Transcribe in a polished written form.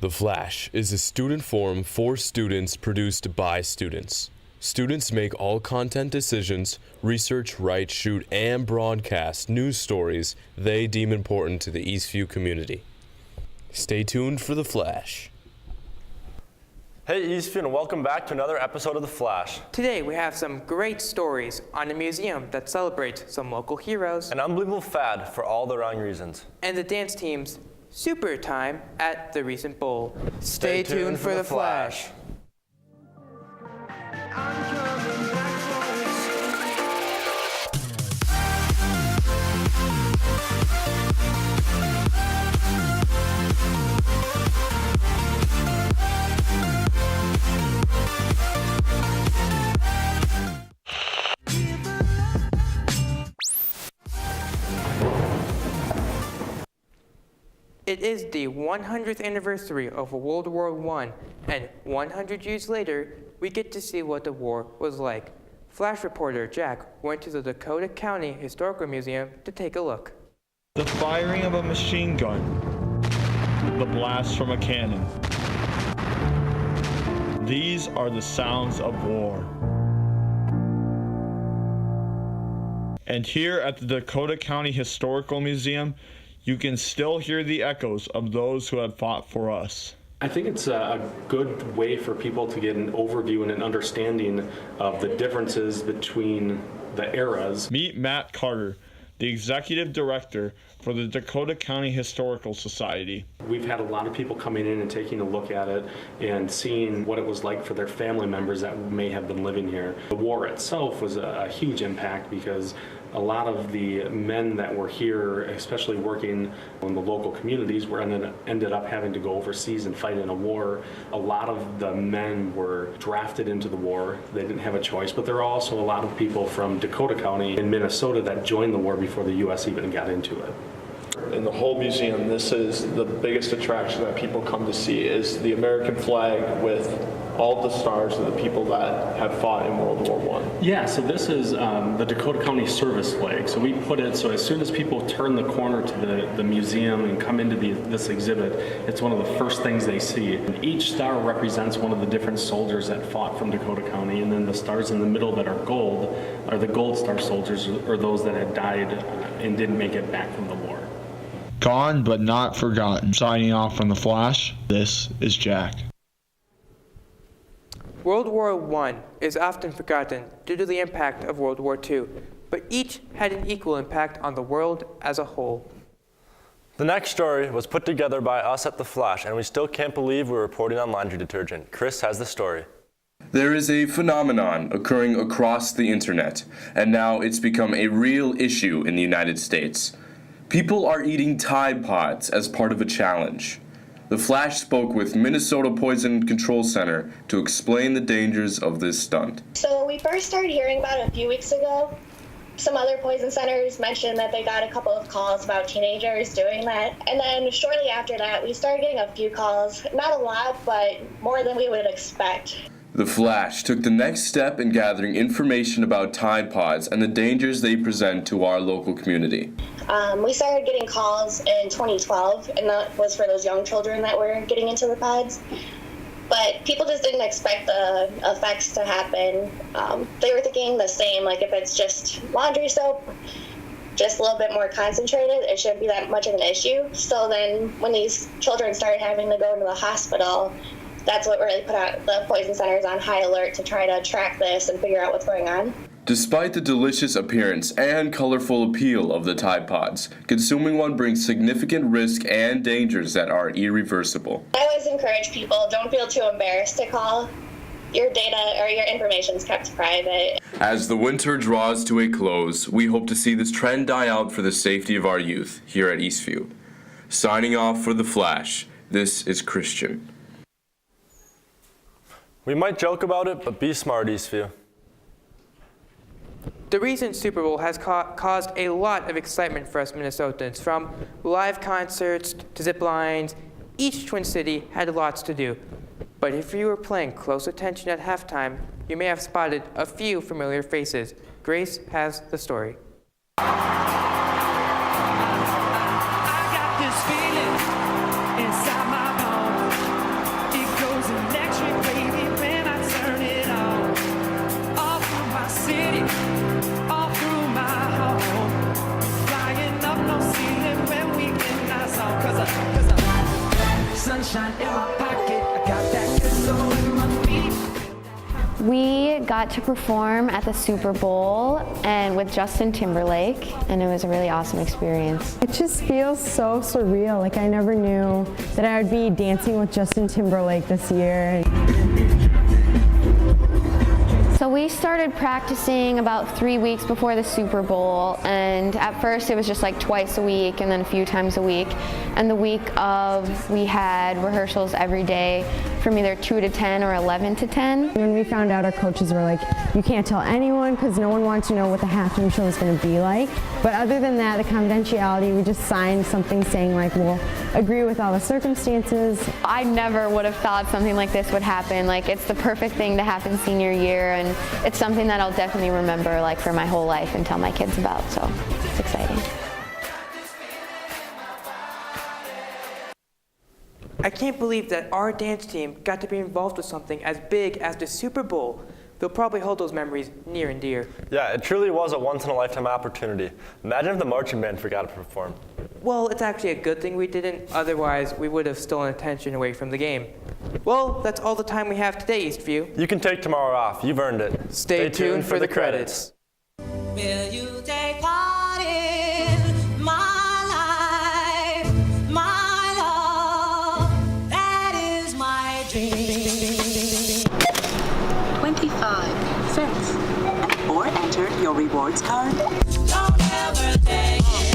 The Flash is a student forum for students produced by students. Students make all content decisions, research, write, shoot, and broadcast news stories they deem important to the Eastview community. Stay tuned for The Flash. Hey Eastview, and welcome back to another episode of The Flash. Today we have some great stories on a museum that celebrates some local heroes. An unbelievable fad for all the wrong reasons. And the dance team's super time at the recent bowl. Stay tuned for The Flash. It is the 100th anniversary of World War I, and 100 years later, we get to see what the war was like. Flash reporter Jack went to the Dakota County Historical Museum to take a look. The firing of a machine gun, the blast from a cannon. These are the sounds of war. And here at the Dakota County Historical Museum, you can still hear the echoes of those who have fought for us. I think it's a good way for people to get an overview and an understanding of the differences between the eras. Meet Matt Carter, the executive director for the Dakota County Historical Society. We've had a lot of people coming in and taking a look at it and seeing what it was like for their family members that may have been living here. The war itself was a huge impact because a lot of the men that were here, especially working in the local communities, ended up having to go overseas and fight in a war. A lot of the men were drafted into the war. They didn't have a choice, but there are also a lot of people from Dakota County in Minnesota that joined the war before the U.S. even got into it. In the whole museum, this is the biggest attraction that people come to see, is the American flag with all the stars of the people that have fought in World War I. Yeah, so this is the Dakota County service flag. So we put it so as soon as people turn the corner to the museum and come into this exhibit, it's one of the first things they see. And each star represents one of the different soldiers that fought from Dakota County, and then the stars in the middle that are gold are the Gold Star soldiers, or those that had died and didn't make it back from the war. Gone but not forgotten. Signing off from The Flash, this is Jack. World War I is often forgotten due to the impact of World War II, but each had an equal impact on the world as a whole. The next story was put together by us at The Flash, and we still can't believe we're reporting on laundry detergent. Kris has the story. There is a phenomenon occurring across the internet, and now it's become a real issue in the United States. People are eating Tide Pods as part of a challenge. The Flash spoke with Minnesota Poison Control Center to explain the dangers of this stunt. So we first started hearing about it a few weeks ago. Some other poison centers mentioned that they got a couple of calls about teenagers doing that. And then shortly after that, we started getting a few calls. Not a lot, but more than we would expect. The Flash took the next step in gathering information about Tide Pods and the dangers they present to our local community. We started getting calls in 2012, and that was for those young children that were getting into the pods. But people just didn't expect the effects to happen. They were thinking the same, like if it's just laundry soap, just a little bit more concentrated, it shouldn't be that much of an issue. So then when these children started having to go to the hospital, that's what really put out the poison centers on high alert to try to track this and figure out what's going on. Despite the delicious appearance and colorful appeal of the Tide Pods, consuming one brings significant risk and dangers that are irreversible. I always encourage people, don't feel too embarrassed to call. Your data or your information is kept private. As the winter draws to a close, we hope to see this trend die out for the safety of our youth here at Eastview. Signing off for The Flash, this is Christian. We might joke about it, but be smart, Eastview. The recent Super Bowl has caused a lot of excitement for us Minnesotans. From live concerts to zip lines, each Twin City had lots to do. But if you were paying close attention at halftime, you may have spotted a few familiar faces. Grace has the story. I got this feeling inside my bones. city, all through my home. Flying up no ceiling when we in our zone. Cause sunshine in my pocket, I got that good soul in my feet. We got to perform at the Super Bowl and with Justin Timberlake, and it was a really awesome experience. It just feels so surreal. Like I never knew that I would be dancing with Justin Timberlake this year. So we started practicing about 3 weeks before the Super Bowl, and at first it was just like twice a week and then a few times a week. And the week of, we had rehearsals every day from either 2 to 10 or 11 to 10. When we found out, our coaches were like, you can't tell anyone because no one wants to know what the halftime show is going to be like. But other than that, the confidentiality, we just signed something saying like, we'll agree with all the circumstances. I never would have thought something like this would happen. Like, it's the perfect thing to happen senior year, and it's something that I'll definitely remember like for my whole life and tell my kids about, so it's exciting. I can't believe that our dance team got to be involved with something as big as the Super Bowl. They'll probably hold those memories near and dear. Yeah, it truly was a once-in-a-lifetime opportunity. Imagine if the marching band forgot to perform. Well, it's actually a good thing we didn't, otherwise we would have stolen attention away from the game. Well, that's all the time we have today, Eastview. You can take tomorrow off. You've earned it. Stay tuned for the credits. Will you take part in my life, my love? That is my dream. 25 cents. Or enter your rewards card. Don't ever take it.